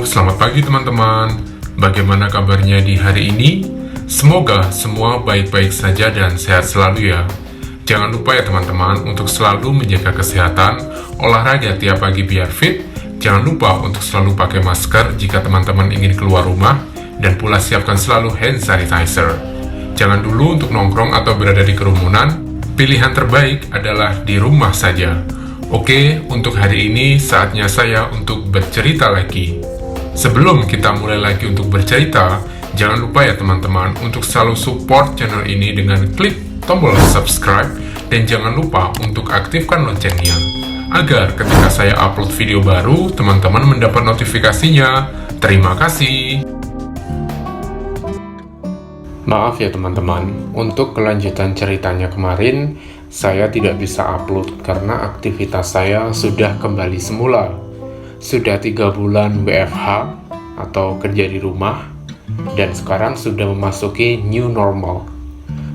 Selamat pagi teman-teman. Bagaimana kabarnya di hari ini? Semoga semua baik-baik saja dan sehat selalu ya. Jangan lupa ya teman-teman untuk selalu menjaga kesehatan, olahraga tiap pagi biar fit. Jangan lupa untuk selalu pakai masker jika teman-teman ingin keluar rumah, dan pula siapkan selalu hand sanitizer. Jangan dulu untuk nongkrong atau berada di kerumunan. Pilihan terbaik adalah di rumah saja. Oke, untuk hari ini saatnya saya untuk bercerita lagi. Sebelum kita mulai lagi untuk bercerita, jangan lupa ya teman-teman untuk selalu support channel ini dengan klik tombol subscribe, dan jangan lupa untuk aktifkan loncengnya, agar ketika saya upload video baru, teman-teman mendapat notifikasinya. Terima kasih. Maaf ya teman-teman, untuk kelanjutan ceritanya kemarin, saya tidak bisa upload karena aktivitas saya sudah kembali semula. Sudah 3 bulan WFH atau kerja di rumah, dan sekarang sudah memasuki new normal.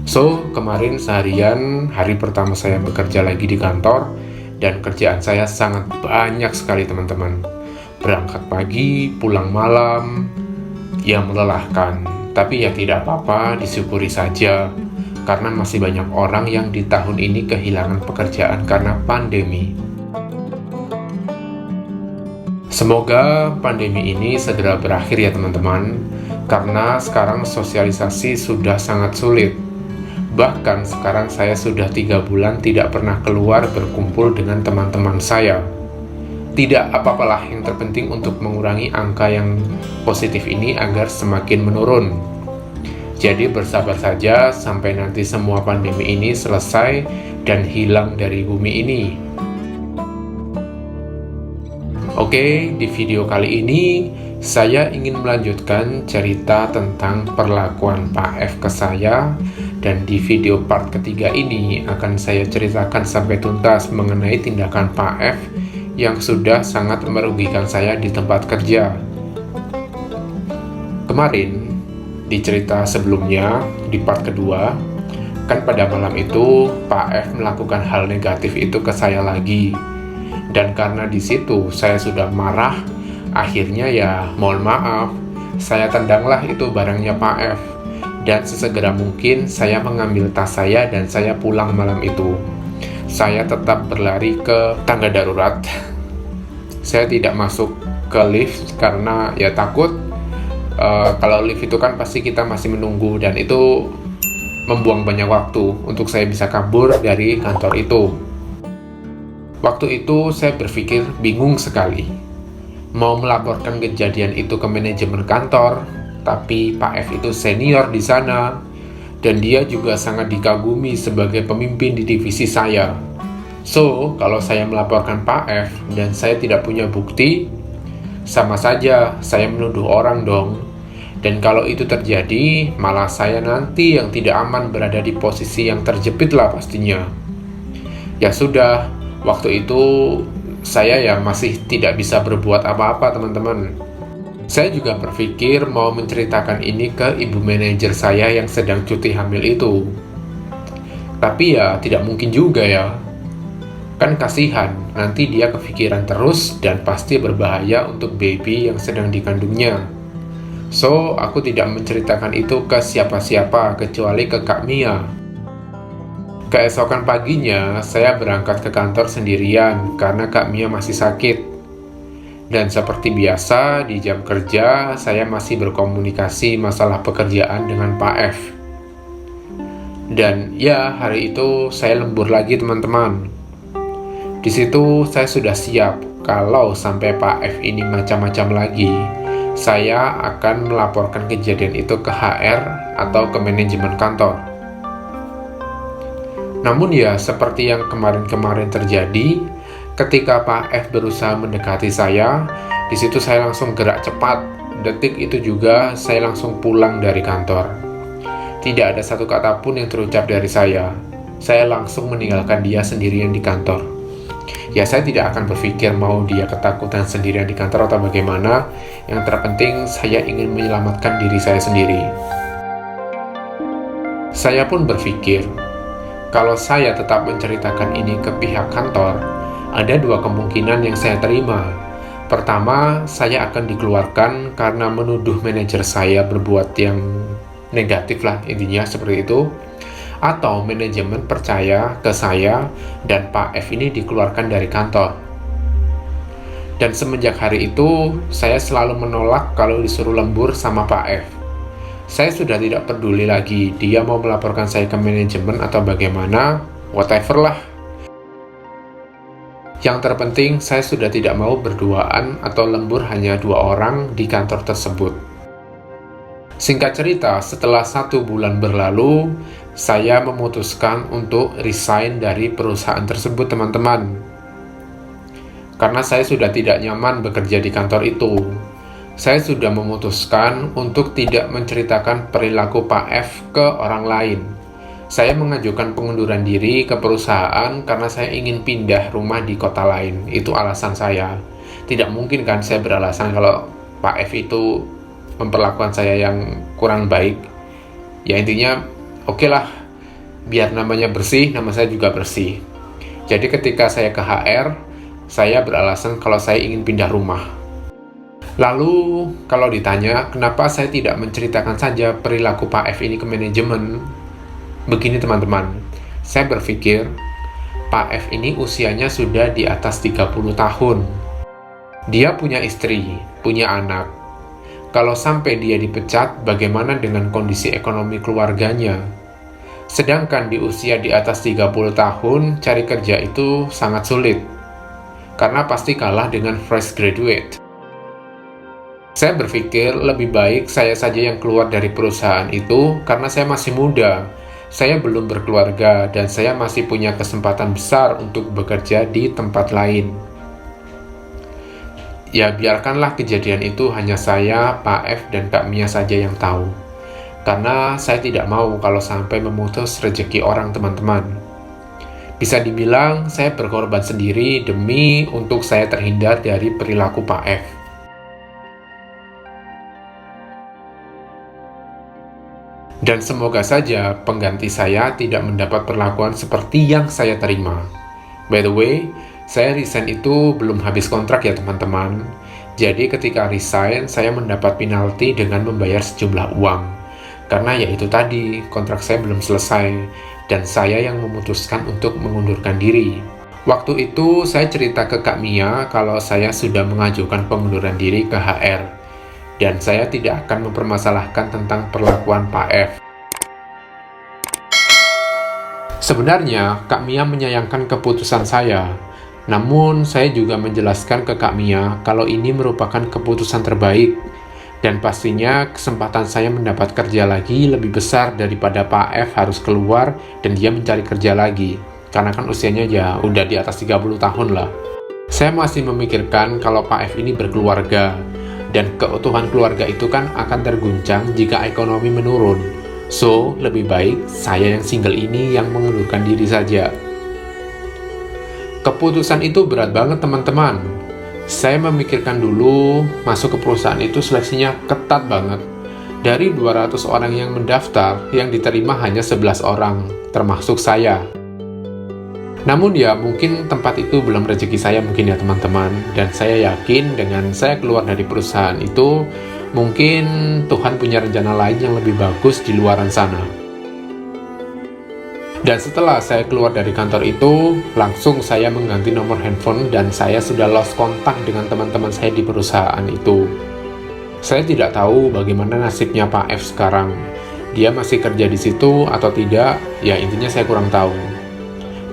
So, kemarin seharian, hari pertama saya bekerja lagi di kantor, dan kerjaan saya sangat banyak sekali teman-teman. Berangkat pagi, pulang malam, ya melelahkan. Tapi ya tidak apa-apa, disyukuri saja. Karena masih banyak orang yang di tahun ini kehilangan pekerjaan karena pandemi. Semoga pandemi ini segera berakhir ya teman-teman, karena sekarang sosialisasi sudah sangat sulit. Bahkan sekarang saya sudah 3 bulan tidak pernah keluar berkumpul dengan teman-teman saya. Tidak apa-apalah, yang terpenting untuk mengurangi angka yang positif ini agar semakin menurun. Jadi bersabar saja sampai nanti semua pandemi ini selesai dan hilang dari bumi ini. Oke, di video kali ini saya ingin melanjutkan cerita tentang perlakuan Pak F ke saya, dan di video part ketiga ini akan saya ceritakan sampai tuntas mengenai tindakan Pak F yang sudah sangat merugikan saya di tempat kerja. Kemarin di cerita sebelumnya, di part kedua, kan pada malam itu Pak F melakukan hal negatif itu ke saya lagi. Dan karena di situ saya sudah marah, akhirnya ya mohon maaf, saya tendanglah itu barangnya Pak F. Dan sesegera mungkin saya mengambil tas saya dan saya pulang malam itu. Saya tetap berlari ke tangga darurat. Saya tidak masuk ke lift karena ya takut. Kalau lift itu kan pasti kita masih menunggu, dan itu membuang banyak waktu untuk saya bisa kabur dari kantor itu. Waktu itu saya berpikir bingung sekali, mau melaporkan kejadian itu ke manajemen kantor, tapi Pak F itu senior di sana, dan dia juga sangat dikagumi sebagai pemimpin di divisi saya. So, kalau saya melaporkan Pak F dan saya tidak punya bukti, sama saja saya menuduh orang dong. Dan kalau itu terjadi, malah saya nanti yang tidak aman berada di posisi yang terjepit lah pastinya. Ya sudah, waktu itu saya ya masih tidak bisa berbuat apa-apa teman-teman. Saya juga berpikir mau menceritakan ini ke ibu manajer saya yang sedang cuti hamil itu. Tapi ya tidak mungkin juga ya. Kan kasihan, nanti dia kepikiran terus dan pasti berbahaya untuk baby yang sedang dikandungnya. So, aku tidak menceritakan itu ke siapa-siapa kecuali ke Kak Mia. Keesokan paginya, saya berangkat ke kantor sendirian karena Kak Mia masih sakit. Dan seperti biasa, di jam kerja, saya masih berkomunikasi masalah pekerjaan dengan Pak F. Dan ya, hari itu saya lembur lagi teman-teman. Di situ saya sudah siap kalau sampai Pak F ini macam-macam lagi, saya akan melaporkan kejadian itu ke HR atau ke manajemen kantor. Namun ya seperti yang kemarin-kemarin terjadi, ketika Pak F berusaha mendekati saya, di situ saya langsung gerak cepat. Detik itu juga saya langsung pulang dari kantor. Tidak ada satu kata pun yang terucap dari saya. Saya langsung meninggalkan dia sendirian di kantor. Ya saya tidak akan berpikir mau dia ketakutan sendirian di kantor atau bagaimana. Yang terpenting saya ingin menyelamatkan diri saya sendiri. Saya pun berpikir, kalau saya tetap menceritakan ini ke pihak kantor, ada 2 kemungkinan yang saya terima. Pertama, saya akan dikeluarkan karena menuduh manajer saya berbuat yang negatif lah, intinya seperti itu. Atau manajemen percaya ke saya dan Pak F ini dikeluarkan dari kantor. Dan semenjak hari itu, saya selalu menolak kalau disuruh lembur sama Pak F. Saya sudah tidak peduli lagi dia mau melaporkan saya ke manajemen atau bagaimana, whatever lah. Yang terpenting, saya sudah tidak mau berduaan atau lembur hanya 2 orang di kantor tersebut. Singkat cerita, setelah 1 bulan berlalu, saya memutuskan untuk resign dari perusahaan tersebut, teman-teman. Karena saya sudah tidak nyaman bekerja di kantor itu. Saya sudah memutuskan untuk tidak menceritakan perilaku Pak F ke orang lain. Saya mengajukan pengunduran diri ke perusahaan karena saya ingin pindah rumah di kota lain. Itu alasan saya. Tidak mungkin kan saya beralasan kalau Pak F itu memperlakukan saya yang kurang baik. Ya intinya, oke lah, biar namanya bersih, nama saya juga bersih. Jadi ketika saya ke HR, saya beralasan kalau saya ingin pindah rumah. Lalu, kalau ditanya, kenapa saya tidak menceritakan saja perilaku Pak F ini ke manajemen? Begini teman-teman, saya berpikir Pak F ini usianya sudah di atas 30 tahun. Dia punya istri, punya anak. Kalau sampai dia dipecat, bagaimana dengan kondisi ekonomi keluarganya? Sedangkan di usia di atas 30 tahun, cari kerja itu sangat sulit. Karena pasti kalah dengan fresh graduate. Saya berpikir lebih baik saya saja yang keluar dari perusahaan itu karena saya masih muda. Saya belum berkeluarga dan saya masih punya kesempatan besar untuk bekerja di tempat lain. Ya biarkanlah kejadian itu hanya saya, Pak F, dan Kak Mia saja yang tahu. Karena saya tidak mau kalau sampai memutus rezeki orang, teman-teman. Bisa dibilang saya berkorban sendiri demi untuk saya terhindar dari perilaku Pak F. Dan semoga saja pengganti saya tidak mendapat perlakuan seperti yang saya terima. By the way, saya resign itu belum habis kontrak ya teman-teman. Jadi ketika resign, saya mendapat penalti dengan membayar sejumlah uang. Karena ya itu tadi, kontrak saya belum selesai, dan saya yang memutuskan untuk mengundurkan diri. Waktu itu saya cerita ke Kak Mia kalau saya sudah mengajukan pengunduran diri ke HR. Dan saya tidak akan mempermasalahkan tentang perlakuan Pak F. Sebenarnya, Kak Mia menyayangkan keputusan saya. Namun, saya juga menjelaskan ke Kak Mia kalau ini merupakan keputusan terbaik. Dan pastinya kesempatan saya mendapat kerja lagi lebih besar daripada Pak F harus keluar dan dia mencari kerja lagi. Karena kan usianya ya udah di atas 30 tahun lah. Saya masih memikirkan kalau Pak F ini berkeluarga. Dan keutuhan keluarga itu kan akan terguncang jika ekonomi menurun. So, lebih baik saya yang single ini yang mengundurkan diri saja. Keputusan itu berat banget teman-teman. Saya memikirkan dulu, masuk ke perusahaan itu seleksinya ketat banget. Dari 200 orang yang mendaftar, yang diterima hanya 11 orang, termasuk saya. Namun ya mungkin tempat itu belum rezeki saya mungkin ya teman-teman. Dan saya yakin dengan saya keluar dari perusahaan itu, mungkin Tuhan punya rencana lain yang lebih bagus di luaran sana. Dan setelah saya keluar dari kantor itu, langsung saya mengganti nomor handphone dan saya sudah lost kontak dengan teman-teman saya di perusahaan itu. Saya tidak tahu bagaimana nasibnya Pak F sekarang. Dia masih kerja di situ atau tidak, ya intinya saya kurang tahu.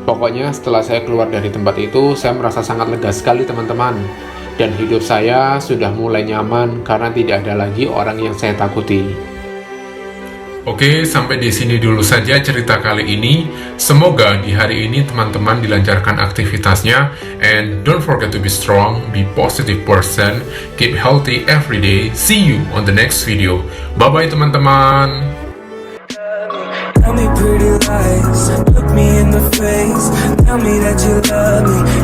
Pokoknya setelah saya keluar dari tempat itu, saya merasa sangat lega sekali teman-teman. Dan hidup saya sudah mulai nyaman karena tidak ada lagi orang yang saya takuti. Oke, sampai di sini dulu saja cerita kali ini. Semoga di hari ini teman-teman dilancarkan aktivitasnya. And don't forget to be strong, be positive person, keep healthy every day. See you on the next video. Bye-bye teman-teman. Tell me pretty lies, look me in the face. Tell me that you love me.